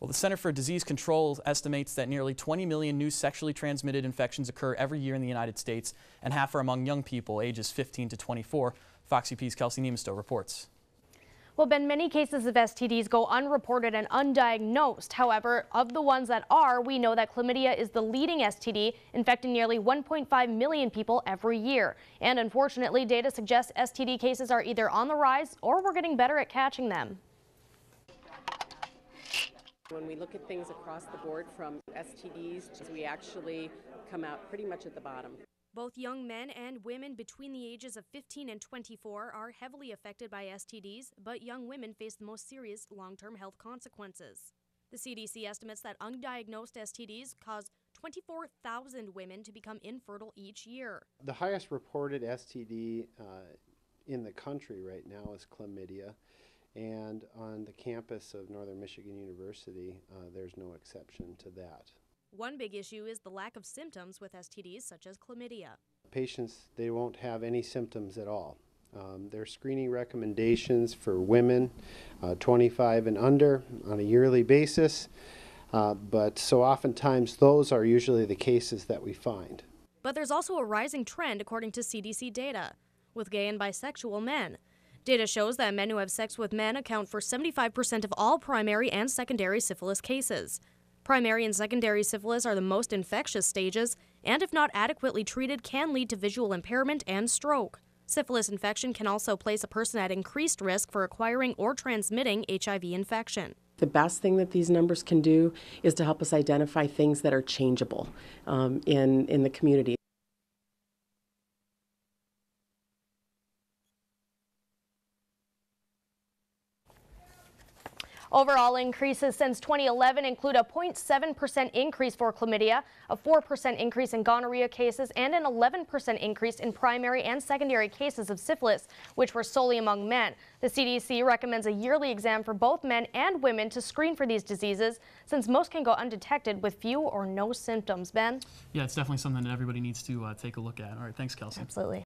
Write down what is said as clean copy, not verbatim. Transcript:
Well, the Center for Disease Control estimates that nearly 20 million new sexually transmitted infections occur every year in the United States, and half are among young people ages 15 to 24. Fox UP's Kelsey Niemestow reports. Well, Ben, many cases of STDs go unreported and undiagnosed. However, of the ones that are, we know that chlamydia is the leading STD, infecting nearly 1.5 million people every year. And unfortunately, data suggests STD cases are either on the rise or we're getting better at catching them. When we look at things across the board from STDs, we actually come out pretty much at the bottom. Both young men and women between the ages of 15 and 24 are heavily affected by STDs, but young women face the most serious long-term health consequences. The CDC estimates that undiagnosed STDs cause 24,000 women to become infertile each year. The highest reported STD in the country right now is chlamydia. And on the campus of Northern Michigan University, there's no exception to that. One big issue is the lack of symptoms with STDs such as chlamydia. Patients, they won't have any symptoms at all. There are screening recommendations for women 25 and under on a yearly basis, but so oftentimes those are usually the cases that we find. But there's also a rising trend according to CDC data with gay and bisexual men. Data shows that men who have sex with men account for 75% of all primary and secondary syphilis cases. Primary and secondary syphilis are the most infectious stages, and if not adequately treated, can lead to visual impairment and stroke. Syphilis infection can also place a person at increased risk for acquiring or transmitting HIV infection. The best thing that these numbers can do is to help us identify things that are changeable in the community. Overall increases since 2011 include a 0.7% increase for chlamydia, a 4% increase in gonorrhea cases, and an 11% increase in primary and secondary cases of syphilis, which were solely among men. The CDC recommends a yearly exam for both men and women to screen for these diseases, since most can go undetected with few or no symptoms. Ben? Yeah, it's definitely something that everybody needs to take a look at. All right, thanks, Kelsey. Absolutely.